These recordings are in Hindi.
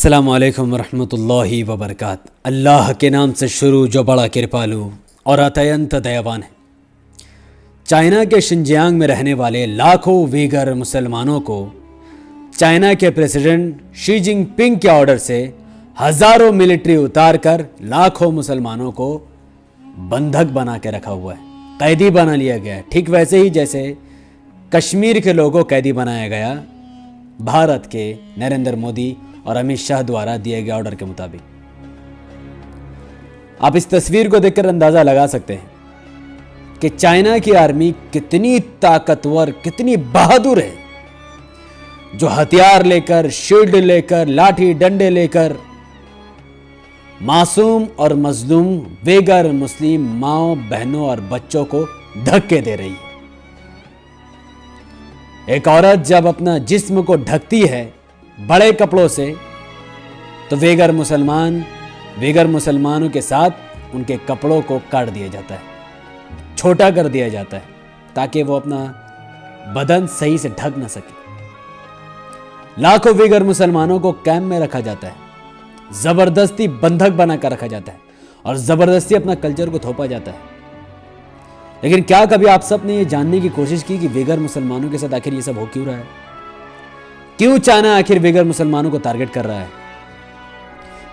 अस्सलामुअलैकुम रहमतुल्लाहि वबरकात। अल्लाह के नाम से शुरू जो बड़ा कृपालु और अत्यंत दयावान है। चाइना के शिनजियांग में रहने वाले लाखों वीगर मुसलमानों को चाइना के प्रेसिडेंट शी जिनपिंग के ऑर्डर से हज़ारों मिलिट्री उतार कर लाखों मुसलमानों को बंधक बना के रखा हुआ है, कैदी बना लिया गया है। ठीक वैसे ही जैसे कश्मीर के लोगों को कैदी बनाया गया भारत के नरेंद्र मोदी और अमित शाह द्वारा दिए गए ऑर्डर के मुताबिक। आप इस तस्वीर को देखकर अंदाजा लगा सकते हैं कि चाइना की आर्मी कितनी ताकतवर, कितनी बहादुर है, जो हथियार लेकर, शील्ड लेकर, लाठी डंडे लेकर मासूम और मजलूम बेघर मुस्लिम माओ बहनों और बच्चों को धक्के दे रही है। एक औरत जब अपना जिस्म को ढकती है बड़े कपड़ों से तो बेघर मुसलमानों के साथ उनके कपड़ों को काट दिया जाता है, छोटा कर दिया जाता है, ताकि वो अपना बदन सही से ढक न सके। लाखों बेघर मुसलमानों को कैंप में रखा जाता है, जबरदस्ती बंधक बनाकर रखा जाता है और जबरदस्ती अपना कल्चर को थोपा जाता है। लेकिन क्या कभी आप सब ने ये जानने की कोशिश की कि बेघर मुसलमानों के साथ आखिर ये सब हो क्यों रहा है? क्यों चाइना आखिर बेघर मुसलमानों को टारगेट कर रहा है?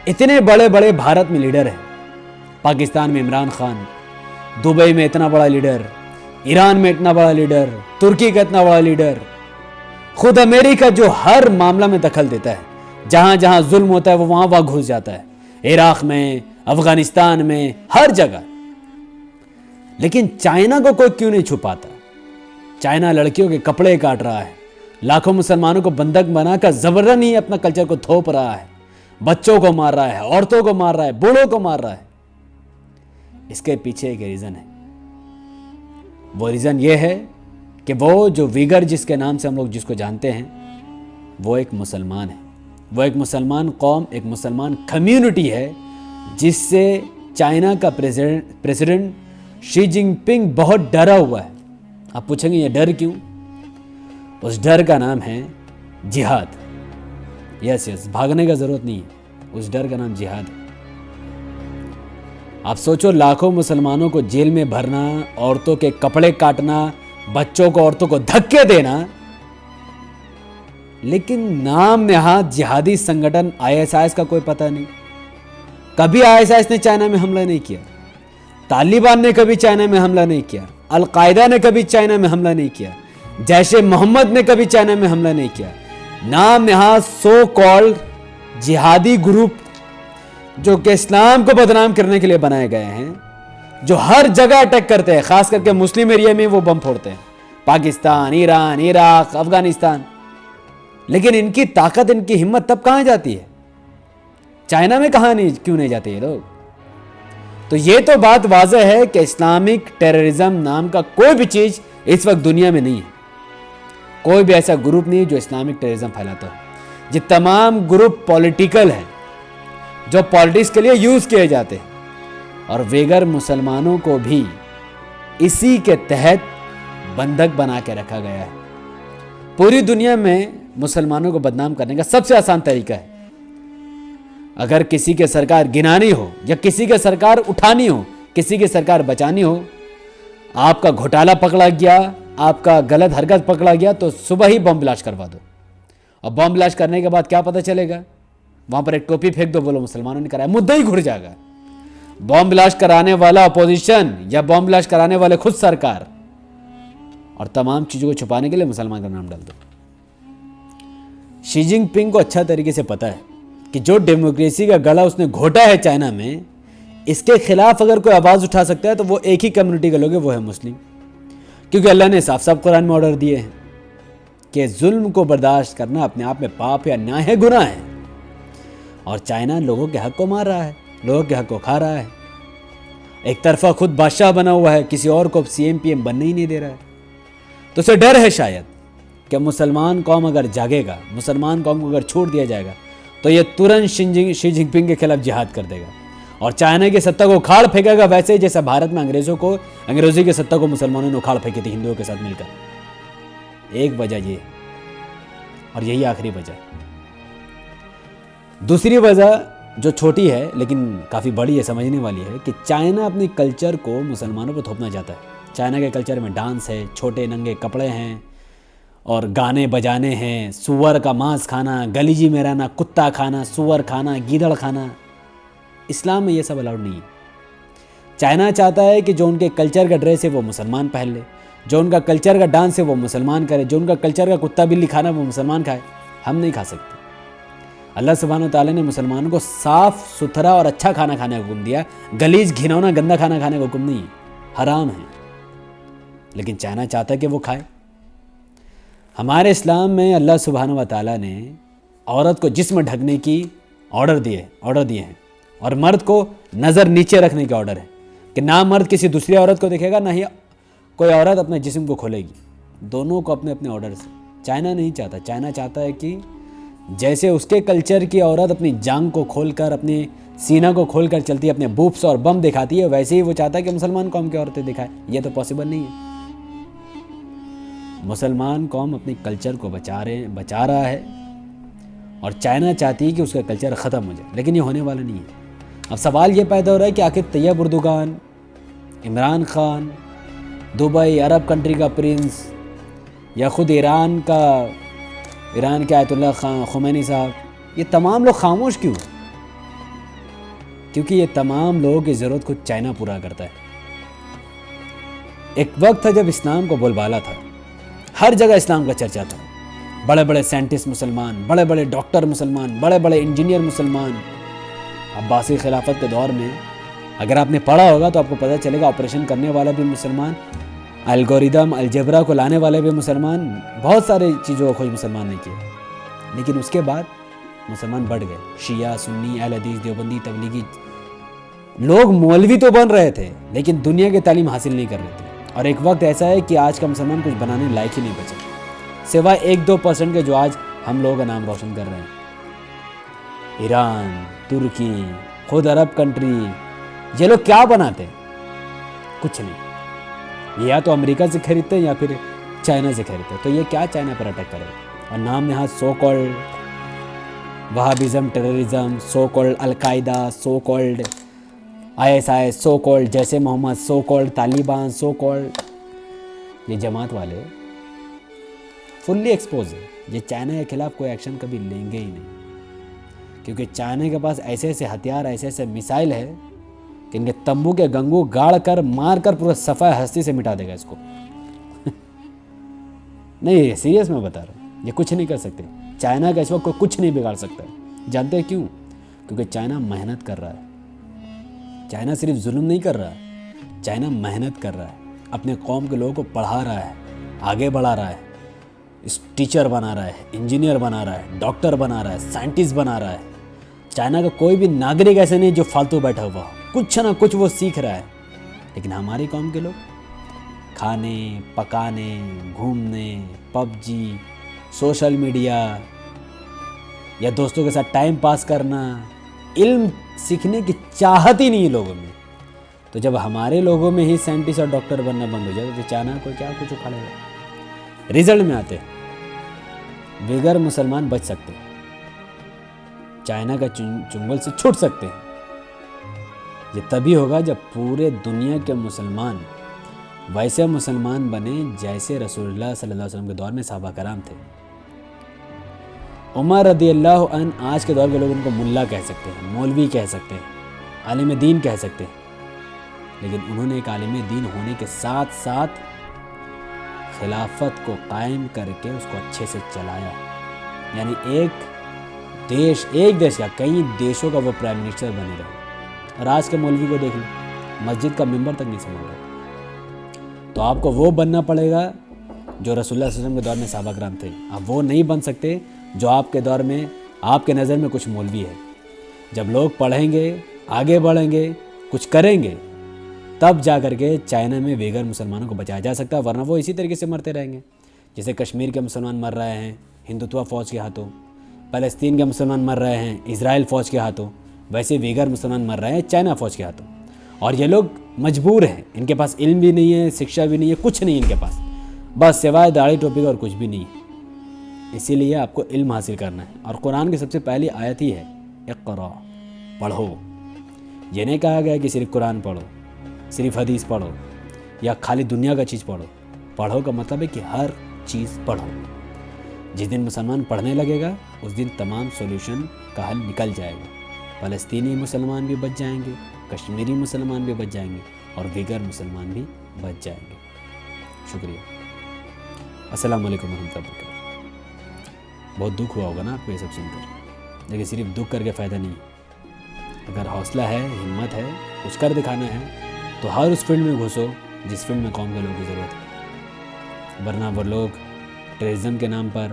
इतने बड़े बड़े भारत में लीडर हैं, पाकिस्तान में इमरान खान, दुबई में इतना बड़ा लीडर, ईरान में इतना बड़ा लीडर, तुर्की का इतना बड़ा लीडर, खुद अमेरिका जो हर मामला में दखल देता है, जहां जहां जुल्म होता है वो वहां घुस जाता है, इराक में, अफगानिस्तान में, हर जगह। लेकिन चाइना को कोई क्यों नहीं छुपाता? चाइना लड़कियों के कपड़े काट रहा है, लाखों मुसलमानों को बंधक बनाकर जबरन ही अपना कल्चर को थोप रहा है, बच्चों को मार रहा है, औरतों को मार रहा है, बूढ़ों को मार रहा है। इसके पीछे एक रीजन है। वो रीजन ये है कि वो जो वीगर जिसके नाम से हम लोग जिसको जानते हैं, वो एक मुसलमान है, वो एक मुसलमान कौम, एक मुसलमान कम्युनिटी है, जिससे चाइना का प्रेसिडेंट शी जिनपिंग बहुत डरा हुआ है। आप पूछेंगे ये डर क्यों? उस डर का नाम है जिहाद। यस, भागने का जरूरत नहीं है, उस डर का नाम जिहाद है। आप सोचो, लाखों मुसलमानों को जेल में भरना, औरतों के कपड़े काटना, बच्चों को, औरतों को धक्के देना, लेकिन नाम नेहाद जिहादी संगठन आईएसआईएस का कोई पता नहीं। कभी आईएसआईएस ने चाइना में हमला नहीं किया, तालिबान ने कभी चाइना में हमला नहीं किया, अल-कायदा ने कभी चाइना में हमला नहीं किया, जैशे मोहम्मद ने कभी चाइना में हमला नहीं किया। नाम नेहाद सो कॉल्ड जिहादी ग्रुप जो कि इस्लाम को बदनाम करने के लिए बनाए गए हैं, जो हर जगह अटैक करते हैं, खास करके मुस्लिम एरिया में वो बम फोड़ते हैं, पाकिस्तान, ईरान, इराक, अफगानिस्तान। लेकिन इनकी ताकत, इनकी हिम्मत तब कहां जाती है? चाइना में क्यों नहीं जाते ये लोग? तो ये तो बात वाज़ेह है कि इस्लामिक टेररिज्म नाम का कोई भी चीज इस वक्त दुनिया में नहीं है। कोई भी ऐसा ग्रुप नहीं जो इस्लामिक टेररिज्म फैलाता है। ये तमाम ग्रुप पॉलिटिकल है, जो पॉलिटिक्स के लिए यूज किए जाते हैं, और बेघर मुसलमानों को भी इसी के तहत बंधक बना के रखा गया है। पूरी दुनिया में मुसलमानों को बदनाम करने का सबसे आसान तरीका है, अगर किसी की सरकार गिनानी हो या किसी की सरकार उठानी हो, किसी की सरकार बचानी हो, आपका घोटाला पकड़ा गया, आपका गलत हरकत पकड़ा गया, तो सुबह ही बम ब्लास्ट करवा दो। और बम ब्लास्ट करने के बाद क्या पता चलेगा? वहां पर एक टोपी फेंक दो, बोलो मुसलमानों ने कराया, मुद्दा ही घुर जाएगा। बम ब्लास्ट कराने वाला अपोजिशन या बम ब्लास्ट कराने वाले खुद सरकार, और तमाम चीजों को छुपाने के लिए मुसलमान का नाम डाल दो। शी जिनपिंग को अच्छा तरीके से पता है कि जो डेमोक्रेसी का गला उसने घोटा है चाइना में, इसके खिलाफ अगर कोई आवाज उठा सकता है तो वो एक ही कम्युनिटी के लोग हैं, वो है मुस्लिम। क्योंकि अल्लाह ने साफ साफ कुरान में ऑर्डर दिए हैं कि जुल्म को बर्दाश्त करना अपने आप में पाप या न्याय है, गुनाह है। और चाइना लोगों के हक को मार रहा है, लोगों के हक को खा रहा है। एक तरफा खुद बादशाह बना हुआ है, किसी और को सीएम पीएम बनने ही नहीं दे रहा है। तो उसे डर है शायद कि मुसलमान कौम अगर जागेगा, मुसलमान कौम को अगर छोड़ दिया जाएगा, तो ये तुरंत शी जिनपिंग के खिलाफ जिहाद कर देगा और चाइना की सत्ता को उखाड़ फेंकेगा, वैसे ही जैसा भारत में अंग्रेजों की सत्ता को मुसलमानों ने उखाड़ फेंकी थी हिंदुओं के साथ मिलकर। एक वजह ये, और यही आखिरी वजह। दूसरी वजह जो छोटी है लेकिन काफ़ी बड़ी है, समझने वाली है, कि चाइना अपनी कल्चर को मुसलमानों पर थोपना चाहता है। चाइना के कल्चर में डांस है, छोटे नंगे कपड़े हैं और गाने बजाने हैं, सुअर का मांस खाना, गलीजी में रहना, कुत्ता खाना, सुअर खाना, गीदड़ खाना। इस्लाम में ये सब अलाउड नहीं है। चाइना चाहता है कि जो उनके कल्चर का ड्रेस है वो मुसलमान पहन ले, जो उनका कल्चर का डांस है वो मुसलमान करे, जो उनका कल्चर का कुत्ता बिल्ली खाना वो मुसलमान खाए। हम नहीं खा सकते। अल्लाह सुब्हानहू व तआला ने मुसलमानों को साफ़ सुथरा और अच्छा खाना खाने का हुक्म दिया, गलीज घिनौना गंदा खाना खाने का हुक्म नहीं है, हराम है। लेकिन चाइना चाहता है कि वो खाए। हमारे इस्लाम में अल्लाह सुब्हानहू व तआला ने औरत को जिस्म ढकने की ऑर्डर दिए हैं और मर्द को नज़र नीचे रखने के ऑर्डर है कि ना मर्द किसी दूसरी औरत को देखेगा, ना ही कोई औरत अपने जिस्म को खोलेगी। दोनों को अपने अपने ऑर्डर से। चाइना नहीं चाहता। चाइना चाहता है कि जैसे उसके कल्चर की औरत अपनी जांग को खोलकर, अपनी सीना को खोलकर चलती है, अपने बूब्स और बम दिखाती है, वैसे ही वो चाहता है कि मुसलमान कौम की औरतें दिखाए। ये तो पॉसिबल नहीं है। मुसलमान कौम अपने कल्चर को बचा रहा है और चाइना चाहती है कि उसका कल्चर ख़त्म हो जाए, लेकिन ये होने वाला नहीं है। अब सवाल ये पैदा हो रहा है कि आखिर Tayyab उर्दुगान, Imran Khan, Dubai Arab country का प्रिंस, या ख़ुद ईरान के आयतुल्लाह खुमैनी साहब, ये तमाम लोग खामोश क्यों? क्योंकि ये तमाम लोगों की ज़रूरत खुद चाइना पूरा करता है। एक वक्त था जब इस्लाम को बोलबाला था, हर जगह इस्लाम का चर्चा था। बड़े बड़े साइंटिस्ट मुसलमान, बड़े बड़े डॉक्टर मुसलमान, बड़े बड़े इंजीनियर मुसलमान। अब्बासी खिलाफत के दौर में अगर आपने पढ़ा होगा तो आपको पता चलेगा, ऑपरेशन करने वाला भी मुसलमान, एल्गोरिदम अलजेब्रा को लाने वाले भी मुसलमान, बहुत सारी चीज़ों को खोज मुसलमान ने की। लेकिन उसके बाद मुसलमान बढ़ गए। शिया, सुन्नी, अहले हदीस, देवबंदी, तबलीगी, लोग मौलवी तो बन रहे थे लेकिन दुनिया की तालीम हासिल नहीं कर रहे थे। और एक वक्त ऐसा है कि आज का मुसलमान कुछ बनाने लायक ही नहीं बचा, सिवाय 1-2% के जो आज हम लोगों का नाम रोशन कर रहे हैं। ईरान, तुर्की, खुद अरब कंट्री, ये लोग क्या बनाते हैं? कुछ नहीं। ये या तो अमेरिका से खरीदते हैं या फिर चाइना से खरीदते हैं। तो ये क्या चाइना पर अटैक करेगा? और नाम यहाँ so called Wahhabism, terrorism, so called Al Qaeda, so called ISI, so called जैसे Mohammad, so called Taliban, so called ये जमात वाले फुल्ली एक्सपोज है। ये चाइना के खिलाफ कोई एक्शन कभी लेंगे ही नहीं, क्योंकि चाइना के पास ऐसे ऐसे हथियार, ऐसे ऐसे मिसाइल है कि इनके तंबू के गंगू गाड़ कर, मार कर पूरा सफ़ा हस्ती से मिटा देगा इसको। नहीं, सीरियस में बता रहा हूँ, ये कुछ नहीं कर सकते। चाइना का इस वक्त कुछ नहीं बिगाड़ सकता है। जानते हैं क्यों? क्योंकि चाइना मेहनत कर रहा है। चाइना सिर्फ जुल्म नहीं कर रहा है, चाइना मेहनत कर रहा है, अपने कौम के लोगों को पढ़ा रहा है, आगे बढ़ा रहा है, टीचर बना रहा है, इंजीनियर बना रहा है, डॉक्टर बना रहा है, साइंटिस्ट बना रहा है। चाइना का कोई भी नागरिक ऐसे नहीं जो फालतू बैठा हुआ हो, कुछ ना कुछ वो सीख रहा है। लेकिन हमारी कौम के लोग खाने, पकाने, घूमने, पबजी, सोशल मीडिया या दोस्तों के साथ टाइम पास करना, इल्म सीखने की चाहत ही नहीं है लोगों में। तो जब हमारे लोगों में ही साइंटिस्ट और डॉक्टर बनना बंद हो जाए तो चाइना को क्या कुछ उखाड़ेगा। रिजल्ट में आते हैं, बेगर मुसलमान बच सकते हैं, चाइना का चुंगल से छूट सकते हैं। ये तभी होगा जब पूरे दुनिया के मुसलमान वैसे मुसलमान बने जैसे रसूलुल्लाह सल्लल्लाहु अलैहि वसल्लम के दौर में सहाबा कराम थे। उमर रदियल्लाहु अन्हु, आज के दौर के लोग उनको मुल्ला कह सकते हैं, मौलवी कह सकते हैं, आलिम दीन कह सकते हैं, लेकिन उन्होंने एक आलिम दीन होने के साथ साथ खिलाफत को कायम करके उसको अच्छे से चलाया। यानी एक देश या कई देशों का वो प्राइम मिनिस्टर बने रहे। और आज के मौलवी को देख लो, मस्जिद का मेंबर तक नहीं संभाल रहा। तो आपको वो बनना पड़ेगा जो रसूलुल्लाह सल्लल्लाहु अलैहि वसल्लम के दौर में सहाबा कराम थे। आप वो नहीं बन सकते जो आपके दौर में, आपके नज़र में कुछ मौलवी है। जब लोग पढ़ेंगे, आगे बढ़ेंगे, कुछ करेंगे, तब जा कर के चाइना में बेघर मुसलमानों को बचाया जा सकता है, वरना वो इसी तरीके से मरते रहेंगे। जैसे कश्मीर के मुसलमान मर रहे हैं हिंदुत्व फ़ौज के हाथों, फ़लस्तीन के मुसलमान मर रहे हैं इजराइल फ़ौज के हाथों, वैसे बेघर मुसलमान मर रहे हैं चाइना फ़ौज के हाथों। और ये लोग मजबूर हैं, इनके पास इल्म भी नहीं है, शिक्षा भी नहीं है, कुछ नहीं इनके पास, बस सिवाय दाढ़ी टोपी का और कुछ भी नहीं है। इसीलिए आपको इल्म हासिल करना है। और कुरान की सबसे पहली आयत ही है इक़रा, पढ़ो। ये नहीं कहा गया कि सिर्फ कुरान पढ़ो, सिर्फ हदीस पढ़ो या खाली दुनिया का चीज़ पढ़ो। पढ़ो का मतलब है कि हर चीज़ पढ़ो। जिस दिन मुसलमान पढ़ने लगेगा उस दिन तमाम सॉल्यूशन का हल निकल जाएगा। फ़लस्तीनी मुसलमान भी बच जाएंगे, कश्मीरी मुसलमान भी बच जाएंगे और दीगर मुसलमान भी बच जाएंगे। शुक्रिया। अस्सलाम वालेकुम रहमतुल्लाहि व बरकातहू। बहुत दुख हुआ होगा ना आपको ये सब सुनकर, लेकिन सिर्फ दुख करके फ़ायदा नहीं। अगर हौसला है, हिम्मत है, कुछ कर दिखाना है तो हर उस फील्ड में घुसो जिस फील्ड में कौम के लोगों की ज़रूरत है। वरना वो लोग टेररिज्म के नाम पर,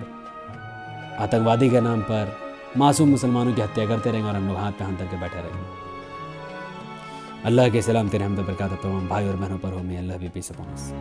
आतंकवादी के नाम पर मासूम मुसलमानों की हत्या करते रहेंगे और हम लोग हाथ पे हाथ करके बैठे रहेंगे। अल्लाह के सलाम तेरे रहमत बरकत तमाम भाई और बहनों पर हो। मे अल्लाह भी पीस अपॉन अस।